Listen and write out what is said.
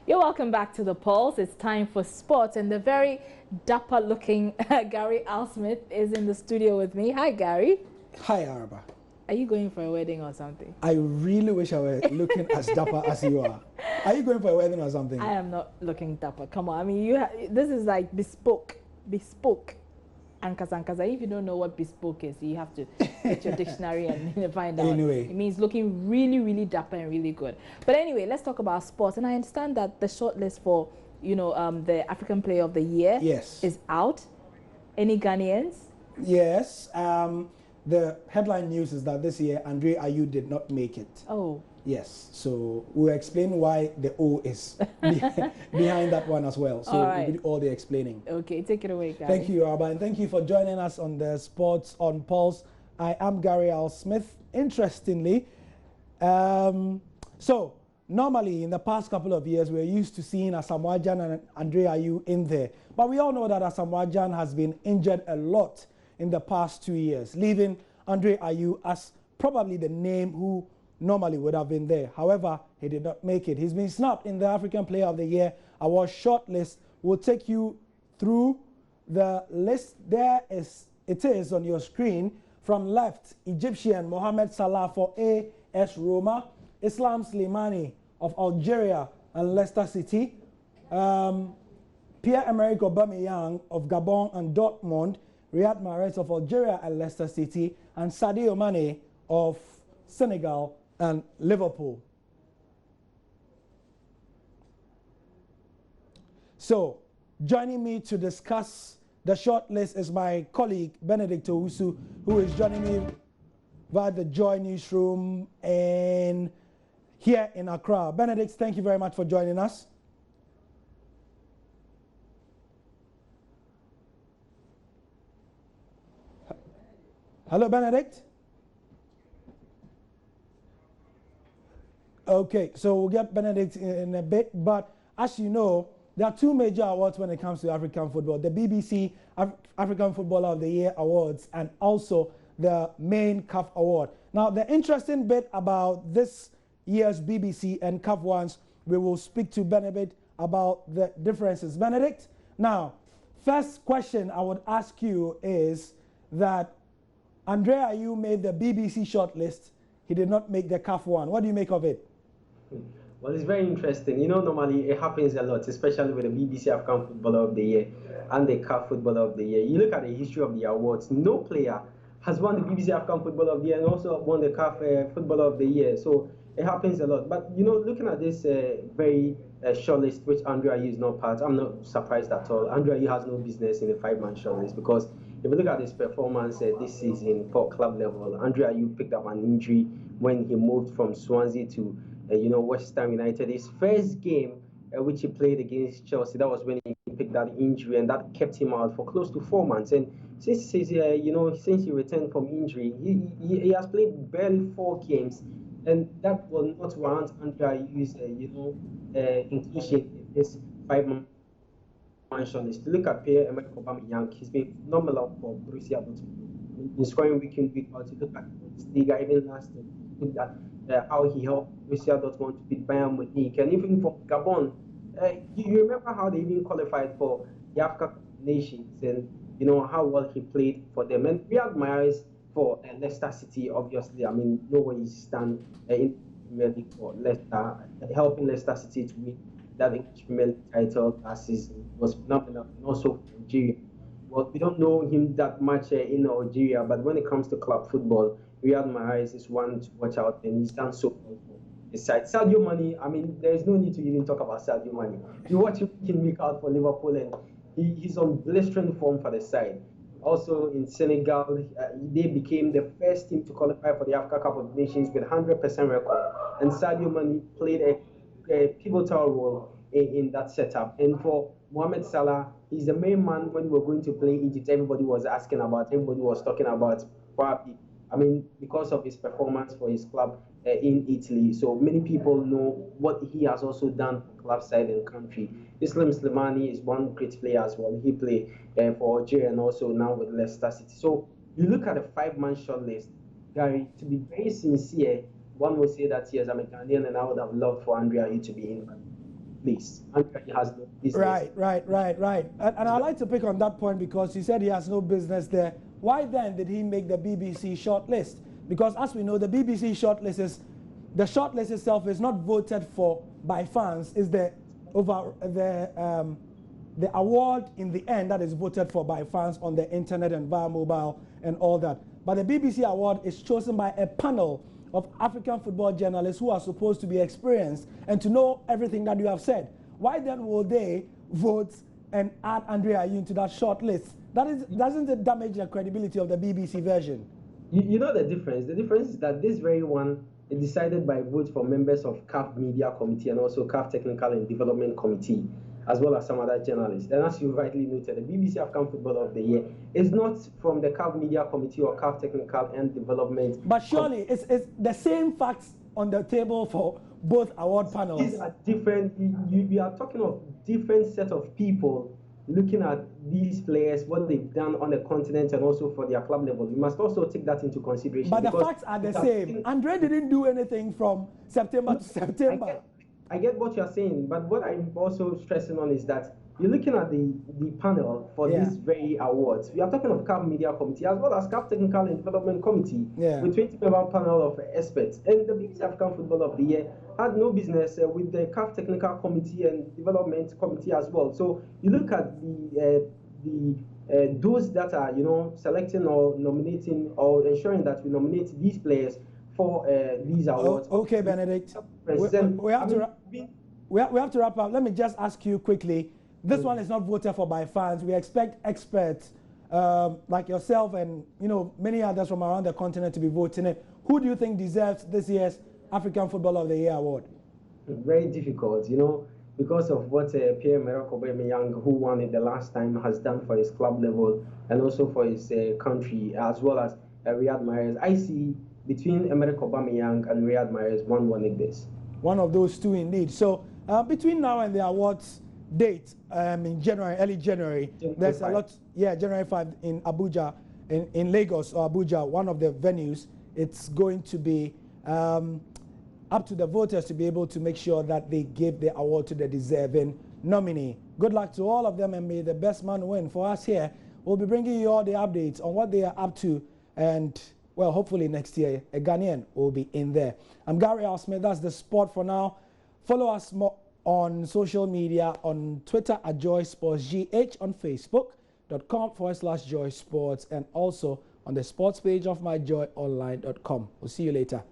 You're welcome back to The Pulse. It's time for sports, and the very dapper-looking Gary Al Smith is in the studio with me. Hi, Gary. Hi, Araba. Are you going for a wedding or something? I really wish I were looking as dapper as you are. Are you going for a wedding or something? I am not looking dapper. Come on. I mean, this is like bespoke. And Kaza. If you don't know what bespoke is, you have to get your dictionary and find out. Anyway. It means looking really, really dapper and really good. But anyway, let's talk about sports. And I understand that the shortlist for, the African Player of the Year is out. Any Ghanaians? Yes. The headline news is that this year, Andre Ayew did not make it. Oh. Yes. So we'll explain why the O is behind that one as well. So we'll do all the explaining. Okay, take it away, Gary. Thank you, Araba, and thank you for joining us on the Sports on Pulse. I am Gary Al Smith. Interestingly, so normally in the past couple of years, we're used to seeing Asamoah Gyan and Andre Ayew in there. But we all know that Asamoah Gyan has been injured a lot in the past 2 years, leaving Andre Ayew as probably the name who normally would have been there. However, he did not make it. He's been snapped in the African Player of the Year award shortlist. We'll take you through the list. It is on your screen. From left, Egyptian Mohamed Salah for AS Roma, Islam Slimani of Algeria and Leicester City, Pierre-Emerick Aubameyang of Gabon and Dortmund, Riyad Mahrez of Algeria and Leicester City, and Sadio Mane of Senegal and Liverpool. So, joining me to discuss the short list is my colleague Benedict Owusu, who is joining me via the Joy Newsroom and here in Accra. Benedict, thank you very much for joining us. Hello, Benedict. Okay, so we'll get Benedict in a bit, but as you know, there are two major awards when it comes to African football: the BBC African Footballer of the Year Awards and also the main CAF Award. Now, the interesting bit about this year's BBC and CAF ones, we will speak to Benedict about the differences. Benedict, now, first question I would ask you is that Andre Ayew made the BBC shortlist. He did not make the CAF one. What do you make of it? Well, it's very interesting. You know, normally it happens a lot, especially with the BBC African Footballer of the Year and the CAF Footballer of the Year. You look at the history of the awards, no player has won the BBC African Footballer of the Year and also won the CAF Footballer of the Year. So it happens a lot. But, you know, looking at this very short list, which Andre Ayew is not part, I'm not surprised at all. Andre Ayew has no business in the five-man short list because if you look at his performance this season for club level, Andre Ayew picked up an injury when he moved from Swansea to West Ham United. His first game, which he played against Chelsea, that was when he picked that injury, and that kept him out for close to 4 months. And since since he returned from injury, he has played barely 4 games, and that will not warrant Andre Ayew's inclusion in this five-man shortlist. To look at Pierre-Emerick Aubameyang, he's been phenomenal for Borussia Dortmund. He's scoring week in, week out. To look at Bundesliga, even last year, look at how he helped Borussia Dortmund to beat Bayern Munich, and even for Gabon. You remember how they even qualified for the Africa Nations, and you know how well he played for them. And Riyad Mahrez for Leicester City, obviously. I mean, nobody's stand in Premier League for Leicester, helping Leicester City to win that English Premier League title last season was phenomenal. And also for Algeria. Well, we don't know him that much in Algeria, but when it comes to club football, Riyad Mahrez is one to watch out, and he's done so well for his side. Sadio Mane, I mean, there is no need to even talk about Sadio Mane. You watch him week out for Liverpool, and he's on blistering form for the side. Also in Senegal, they became the first team to qualify for the Africa Cup of Nations with 100% record, and Sadio Mane played a pivotal role in that setup. And for Mohamed Salah, he's the main man when we were going to play Egypt. Everybody was asking about, everybody was talking about, probably, I mean, because of his performance for his club in Italy. So many people know what he has also done for club side and country. Islam Slimani is one great player as well. He played for Algeria and also now with Leicester City. So you look at a five-man short list, Gary, to be very sincere, one would say that yes, I'm a Ghanaian and I would have loved for Andre Ayew to be in. place. And he has no business. Right. And I'd like to pick on that point because he said he has no business there. Why then did he make the BBC shortlist? Because as we know, the BBC shortlist is, the shortlist itself is not voted for by fans, is the award in the end that is voted for by fans on the internet and via mobile and all that. But the BBC award is chosen by a panel of African football journalists who are supposed to be experienced and to know everything that you have said. Why then will they vote and add Andre Ayew into that short list? Doesn't it damage the credibility of the BBC version? You know the difference? The difference is that this very one is decided by vote for members of CAF Media Committee and also CAF Technical and Development Committee, as well as some other journalists. And as you rightly noted, the BBC African Footballer of the Year is not from the CAF Media Committee or CAF Technical and Development. But surely it's the same facts on the table for both award panels. These are different. We are talking of different set of people looking at these players, what they've done on the continent and also for their club level. You must also take that into consideration. But the facts are the same. Andre didn't do anything from September to September. I get what you're saying, but what I'm also stressing on is that you're looking at the panel for these very awards. We are talking of CAF Media Committee as well as CAF Technical and Development Committee with 20-member panel of experts. And the BBC African Footballer of the Year had no business with the CAF Technical Committee and Development Committee as well. So you look at those that are selecting or nominating or ensuring that we nominate these players for these awards. Okay, Benedict. We have to wrap up. Let me just ask you quickly. This one is not voted for by fans. We expect experts like yourself and many others from around the continent to be voting it. Who do you think deserves this year's African Footballer of the Year award? Very difficult, because of what Pierre-Emerick Aubameyang, who won it the last time, has done for his club level and also for his country, as well as Riyad Mahrez. I see between Emerick Aubameyang and Riyad Mahrez, one winning this. One of those two indeed. So between now and the awards date in January, early January, there's a lot. Yeah, January 5 in Abuja, in Lagos or Abuja, one of the venues. It's going to be up to the voters to be able to make sure that they give the award to the deserving nominee. Good luck to all of them, and may the best man win. For us here, we'll be bringing you all the updates on what they are up to, and well, hopefully next year a Ghanaian will be in there. I'm Gary Al Smith. That's the sport for now. Follow us more on social media, on Twitter at Joy Sports GH, on Facebook.com/Joy Sports, and also on the sports page of myjoyonline.com. We'll see you later.